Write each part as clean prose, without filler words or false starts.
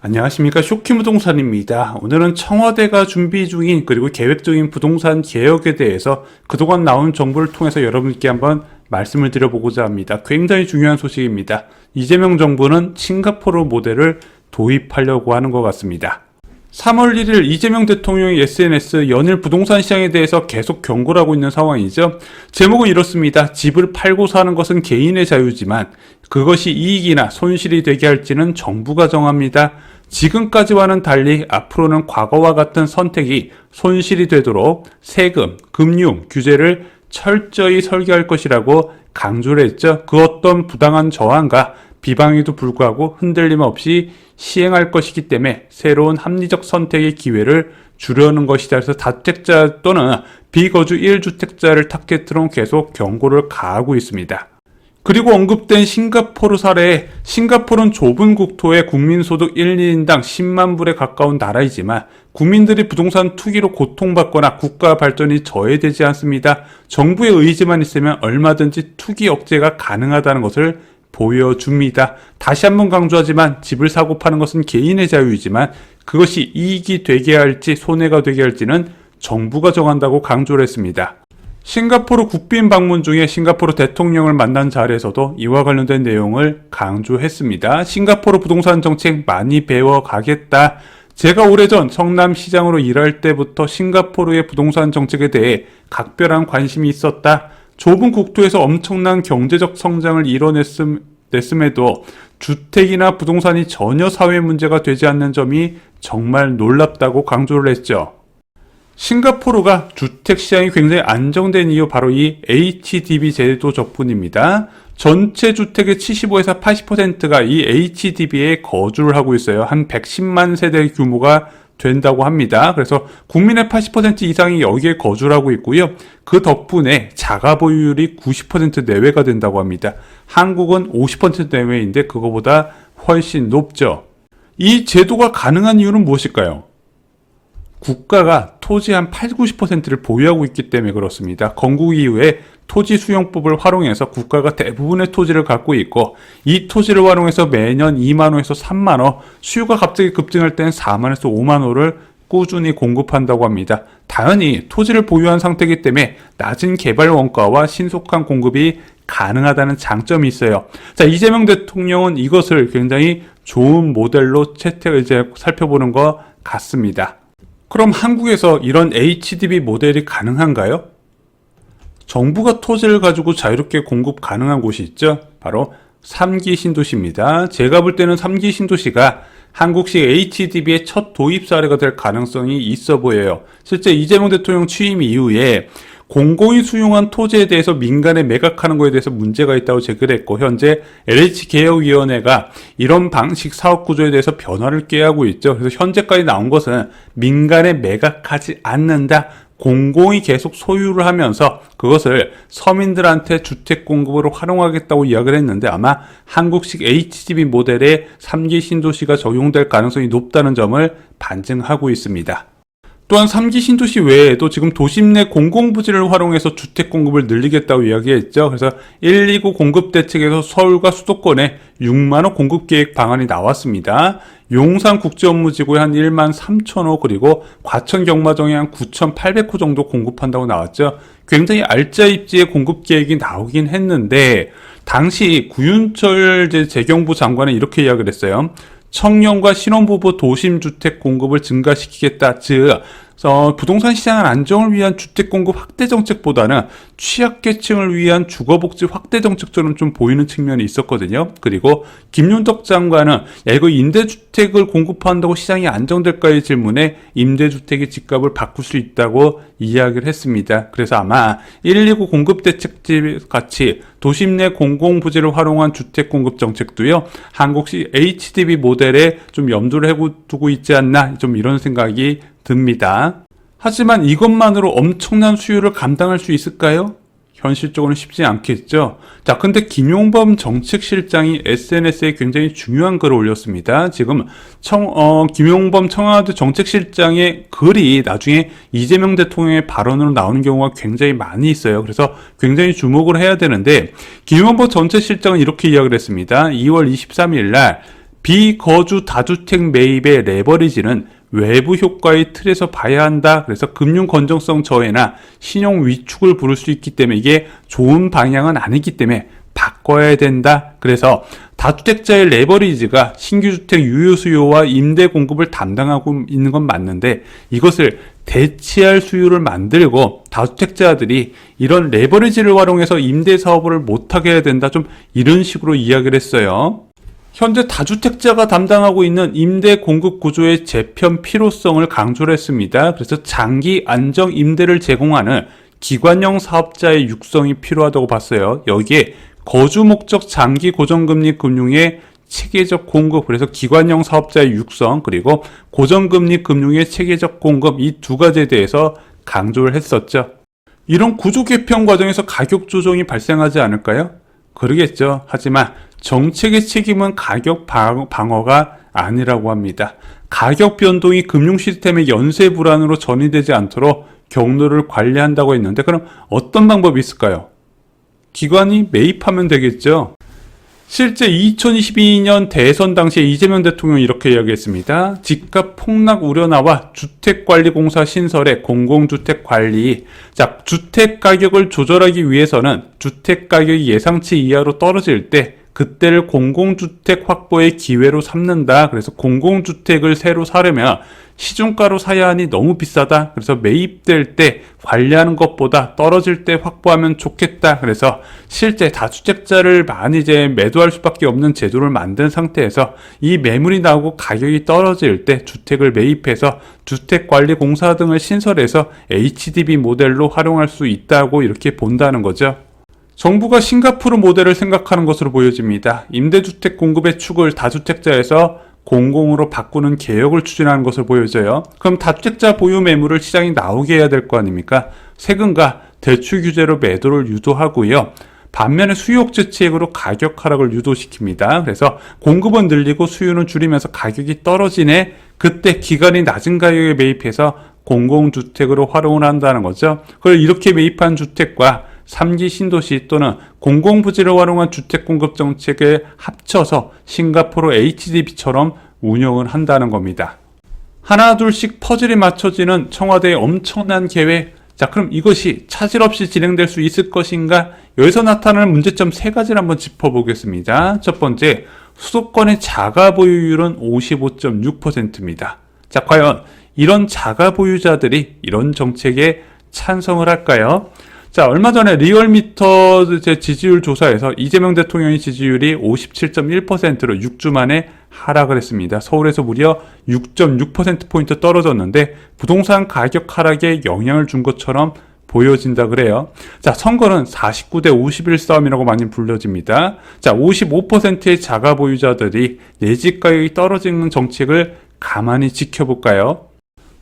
안녕하십니까. 쇼키부동산입니다. 오늘은 청와대가 준비 중인 그리고 계획 중인 부동산 개혁에 대해서 그동안 나온 정보를 통해서 여러분께 한번 말씀을 드려보고자 합니다. 굉장히 중요한 소식입니다. 이재명 정부는 싱가포르 모델을 도입하려고 하는 것 같습니다. 3월 1일 이재명 대통령이 SNS 연일 부동산 시장에 대해서 계속 경고를 하고 있는 상황이죠. 제목은 이렇습니다. 집을 팔고 사는 것은 개인의 자유지만 그것이 이익이나 손실이 되게 할지는 정부가 정합니다. 지금까지와는 달리 앞으로는 과거와 같은 선택이 손실이 되도록 세금, 금융, 규제를 철저히 설계할 것이라고 강조를 했죠. 그 어떤 부당한 저항과 비방에도 불구하고 흔들림 없이 시행할 것이기 때문에 새로운 합리적 선택의 기회를 주려는 것이다. 그래서 다주택자 또는 비거주 1주택자를 타겟으로 계속 경고를 가하고 있습니다. 그리고 언급된 싱가포르 사례에 싱가포르는 좁은 국토에 국민소득 1, 2인당 10만 불에 가까운 나라이지만 국민들이 부동산 투기로 고통받거나 국가 발전이 저해되지 않습니다. 정부의 의지만 있으면 얼마든지 투기 억제가 가능하다는 것을 보여줍니다. 다시 한번 강조하지만 집을 사고 파는 것은 개인의 자유이지만 그것이 이익이 되게 할지 손해가 되게 할지는 정부가 정한다고 강조를 했습니다. 싱가포르 국빈 방문 중에 싱가포르 대통령을 만난 자리에서도 이와 관련된 내용을 강조했습니다. 싱가포르 부동산 정책 많이 배워가겠다. 제가 오래전 성남시장으로 일할 때부터 싱가포르의 부동산 정책에 대해 각별한 관심이 있었다. 좁은 국토에서 엄청난 경제적 성장을 이뤄냈음에도 주택이나 부동산이 전혀 사회 문제가 되지 않는 점이 정말 놀랍다고 강조를 했죠. 싱가포르가 주택시장이 굉장히 안정된 이유 바로 이 HDB 제도 덕분입니다. 전체 주택의 75에서 80%가 이 HDB에 거주를 하고 있어요. 한 110만 세대 규모가 된다고 합니다. 그래서 국민의 80% 이상이 여기에 거주를 하고 있고요. 그 덕분에 자가 보유율이 90% 내외가 된다고 합니다. 한국은 50% 내외인데 그거보다 훨씬 높죠. 이 제도가 가능한 이유는 무엇일까요? 국가가 토지 한 80~90%를 보유하고 있기 때문에 그렇습니다. 건국 이후에 토지 수용법을 활용해서 국가가 대부분의 토지를 갖고 있고 이 토지를 활용해서 매년 2만호에서 3만호, 수요가 갑자기 급증할 때는 4만에서 5만호를 꾸준히 공급한다고 합니다. 당연히 토지를 보유한 상태이기 때문에 낮은 개발 원가와 신속한 공급이 가능하다는 장점이 있어요. 자, 이재명 대통령은 이것을 굉장히 좋은 모델로 채택을 살펴보는 것 같습니다. 그럼 한국에서 이런 HDB 모델이 가능한가요? 정부가 토지를 가지고 자유롭게 공급 가능한 곳이 있죠. 바로 3기 신도시입니다. 제가 볼 때는 3기 신도시가 한국식 HDB의 첫 도입 사례가 될 가능성이 있어 보여요. 실제 이재명 대통령 취임 이후에 공공이 수용한 토지에 대해서 민간에 매각하는 것에 대해서 문제가 있다고 제기를 했고 현재 LH개혁위원회가 이런 방식 사업 구조에 대해서 변화를 꾀하고 있죠. 그래서 현재까지 나온 것은 민간에 매각하지 않는다. 공공이 계속 소유를 하면서 그것을 서민들한테 주택 공급으로 활용하겠다고 이야기를 했는데 아마 한국식 HDB 모델의 3기 신도시가 적용될 가능성이 높다는 점을 반증하고 있습니다. 또한 3기 신도시 외에도 지금 도심 내 공공부지를 활용해서 주택 공급을 늘리겠다고 이야기했죠. 그래서 129 공급 대책에서 서울과 수도권에 6만호 공급 계획 방안이 나왔습니다. 용산 국제업무지구에 한 1만 3천호 그리고 과천 경마정에 한 9,800호 정도 공급한다고 나왔죠. 굉장히 알짜 입지의 공급 계획이 나오긴 했는데 당시 구윤철 재경부 장관은 이렇게 이야기를 했어요. 청년과 신혼부부 도심주택 공급을 증가시키겠다. 즉 부동산 시장 안정을 위한 주택 공급 확대 정책보다는 취약계층을 위한 주거복지 확대 정책처럼 좀 보이는 측면이 있었거든요. 그리고 김윤덕 장관은 이거 임대주택을 공급한다고 시장이 안정될까의 질문에 임대주택의 집값을 바꿀 수 있다고 이야기를 했습니다. 그래서 아마 129 공급대책집 같이 도심 내 공공부지를 활용한 주택 공급 정책도요. 한국식 HDB 모델에 좀 염두를 두고 있지 않나 좀 이런 생각이 듭니다. 하지만 이것만으로 엄청난 수요를 감당할 수 있을까요? 현실적으로는 쉽지 않겠죠. 자, 근데 김용범 정책실장이 SNS에 굉장히 중요한 글을 올렸습니다. 지금 김용범 청와대 정책실장의 글이 나중에 이재명 대통령의 발언으로 나오는 경우가 굉장히 많이 있어요. 그래서 굉장히 주목을 해야 되는데 김용범 정책실장은 이렇게 이야기를 했습니다. 2월 23일 날 비거주 다주택 매입의 레버리지는 외부 효과의 틀에서 봐야 한다. 그래서 금융 건전성 저해나 신용 위축을 부를 수 있기 때문에 이게 좋은 방향은 아니기 때문에 바꿔야 된다. 그래서 다주택자의 레버리지가 신규 주택 유효 수요와 임대 공급을 담당하고 있는 건 맞는데 이것을 대체할 수요를 만들고 다주택자들이 이런 레버리지를 활용해서 임대 사업을 못하게 해야 된다. 좀 이런 식으로 이야기를 했어요. 현재 다주택자가 담당하고 있는 임대 공급 구조의 재편 필요성을 강조를 했습니다. 그래서 장기 안정 임대를 제공하는 기관형 사업자의 육성이 필요하다고 봤어요. 여기에 거주 목적 장기 고정금리 금융의 체계적 공급, 그래서 기관형 사업자의 육성, 그리고 고정금리 금융의 체계적 공급, 이 두 가지에 대해서 강조를 했었죠. 이런 구조 개편 과정에서 가격 조정이 발생하지 않을까요? 그러겠죠. 하지만 정책의 책임은 가격 방어가 아니라고 합니다. 가격 변동이 금융 시스템의 연쇄 불안으로 전이되지 않도록 경로를 관리한다고 했는데 그럼 어떤 방법이 있을까요? 기관이 매입하면 되겠죠. 실제 2022년 대선 당시에 이재명 대통령이 이렇게 이야기했습니다. 집값 폭락 우려 나와 주택관리공사 신설의 공공주택관리. 자, 주택 가격을 조절하기 위해서는 주택 가격이 예상치 이하로 떨어질 때 그때를 공공주택 확보의 기회로 삼는다. 그래서 공공주택을 새로 사려면 시중가로 사야 하니 너무 비싸다. 그래서 매입될 때 관리하는 것보다 떨어질 때 확보하면 좋겠다. 그래서 실제 다주택자를 많이 이제 매도할 수밖에 없는 제도를 만든 상태에서 이 매물이 나오고 가격이 떨어질 때 주택을 매입해서 주택관리공사 등을 신설해서 HDB 모델로 활용할 수 있다고 이렇게 본다는 거죠. 정부가 싱가포르 모델을 생각하는 것으로 보여집니다. 임대주택 공급의 축을 다주택자에서 공공으로 바꾸는 개혁을 추진하는 것으로 보여져요. 그럼 다주택자 보유 매물을 시장에 나오게 해야 될 거 아닙니까? 세금과 대출 규제로 매도를 유도하고요. 반면에 수요 억제 정책으로 가격 하락을 유도시킵니다. 그래서 공급은 늘리고 수요는 줄이면서 가격이 떨어지네. 그때 기간이 낮은 가격에 매입해서 공공주택으로 활용을 한다는 거죠. 그걸 이렇게 매입한 주택과 3기 신도시 또는 공공부지를 활용한 주택 공급 정책에 합쳐서 싱가포르 HDB처럼 운영을 한다는 겁니다. 하나 둘씩 퍼즐이 맞춰지는 청와대의 엄청난 계획. 자, 그럼 이것이 차질 없이 진행될 수 있을 것인가? 여기서 나타나는 문제점 세 가지를 한번 짚어보겠습니다. 첫 번째, 수도권의 자가 보유율은 55.6%입니다. 자, 과연 이런 자가 보유자들이 이런 정책에 찬성을 할까요? 자, 얼마 전에 리얼미터 지지율 조사에서 이재명 대통령의 지지율이 57.1%로 6주 만에 하락을 했습니다. 서울에서 무려 6.6%포인트 떨어졌는데 부동산 가격 하락에 영향을 준 것처럼 보여진다 그래요. 자, 선거는 49대 51 싸움이라고 많이 불려집니다. 자, 55%의 자가 보유자들이 내 집 가격이 떨어지는 정책을 가만히 지켜볼까요?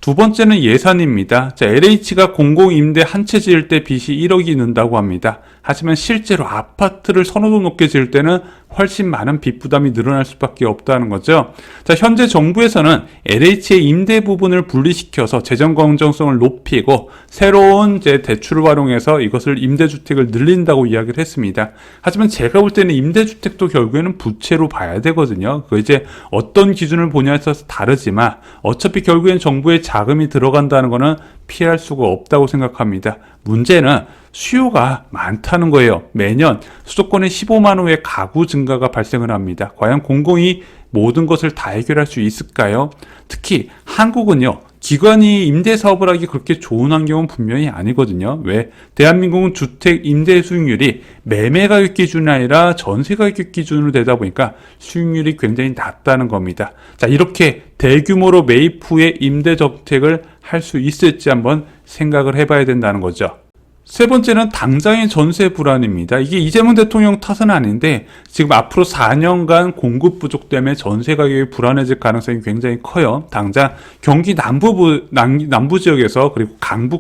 두 번째는 예산입니다. 자, LH가 공공임대 한 채 지을 때 빚이 1억이 는다고 합니다. 하지만 실제로 아파트를 선호도 높게 지을 때는 훨씬 많은 빚 부담이 늘어날 수밖에 없다는 거죠. 자, 현재 정부에서는 LH의 임대 부분을 분리시켜서 재정 건전성을 높이고 새로운 대출을 활용해서 이것을 임대주택을 늘린다고 이야기를 했습니다. 하지만 제가 볼 때는 임대주택도 결국에는 부채로 봐야 되거든요. 그 이제 어떤 기준을 보냐에 따라서 다르지만 어차피 결국엔 정부의 자금이 들어간다는 것은 피할 수가 없다고 생각합니다. 문제는 수요가 많다는 거예요. 매년 수도권에 15만 호의 가구 증가가 발생을 합니다. 과연 공공이 모든 것을 다 해결할 수 있을까요? 특히 한국은요, 기관이 임대 사업을 하기 그렇게 좋은 환경은 분명히 아니거든요. 왜? 대한민국은 주택 임대 수익률이 매매 가격 기준이 아니라 전세 가격 기준으로 되다 보니까 수익률이 굉장히 낮다는 겁니다. 자, 이렇게 대규모로 매입 후에 임대 저택을 할 수 있을지 한번 생각을 해봐야 된다는 거죠. 세 번째는 당장의 전세 불안입니다. 이게 이재명 대통령 탓은 아닌데 지금 앞으로 4년간 공급 부족 때문에 전세 가격이 불안해질 가능성이 굉장히 커요. 당장 경기 남부 지역에서 그리고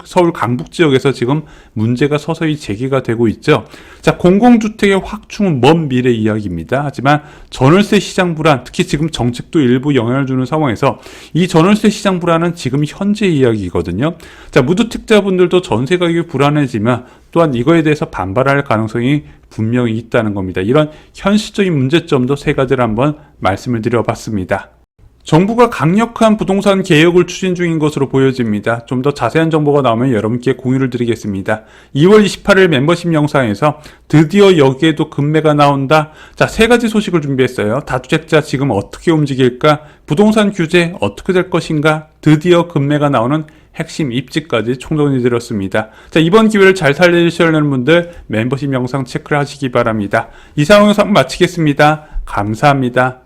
서울 강북 지역에서 지금 문제가 서서히 제기가 되고 있죠. 자, 공공주택의 확충은 먼 미래 이야기입니다. 하지만 전월세 시장 불안, 특히 지금 정책도 일부 영향을 주는 상황에서 이 전월세 시장 불안은 지금 현재 이야기거든요. 자, 무주택자분들도 전세 가격이 불안해 편해지면 또한 이거에 대해서 반발할 가능성이 분명히 있다는 겁니다. 이런 현실적인 문제점도 세 가지를 한번 말씀을 드려봤습니다. 정부가 강력한 부동산 개혁을 추진 중인 것으로 보여집니다. 좀 더 자세한 정보가 나오면 여러분께 공유를 드리겠습니다. 2월 28일 멤버십 영상에서 드디어 여기에도 급매가 나온다. 자, 세 가지 소식을 준비했어요. 다주택자 지금 어떻게 움직일까? 부동산 규제 어떻게 될 것인가? 드디어 급매가 나오는 핵심 입지까지 총정리 드렸습니다. 자, 이번 기회를 잘 살리시려는 분들 멤버십 영상 체크를 하시기 바랍니다. 이상 영상 마치겠습니다. 감사합니다.